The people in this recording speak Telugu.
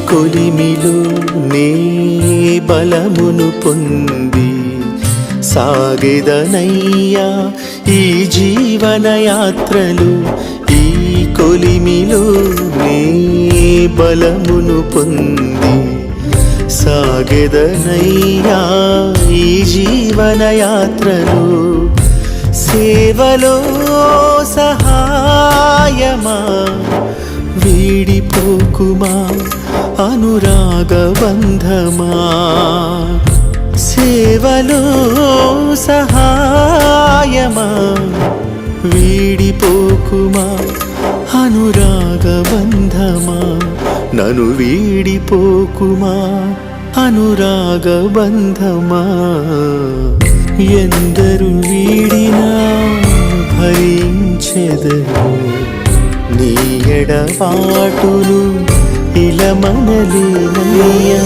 కొలిమిలో నే బలమును పొంది సాగెదనయ్యా ఈ జీవనయాత్రలు. ఈ కొలిమిలో నే బలమును పొంది సాగెదనయ్యా ఈ జీవనయాత్రలు. సేవలో సహాయమా వీడిపోకుమా అనురాగబంధమా. సేవలో సహాయమా వీడిపోకుమా అనురాగబంధమా. నన్ను వీడిపోకుమా అనురాగబంధమా. ఎందరు వీడినా భరించెదను నీ ఎడబాటును ఇలమనలేనయ్యా.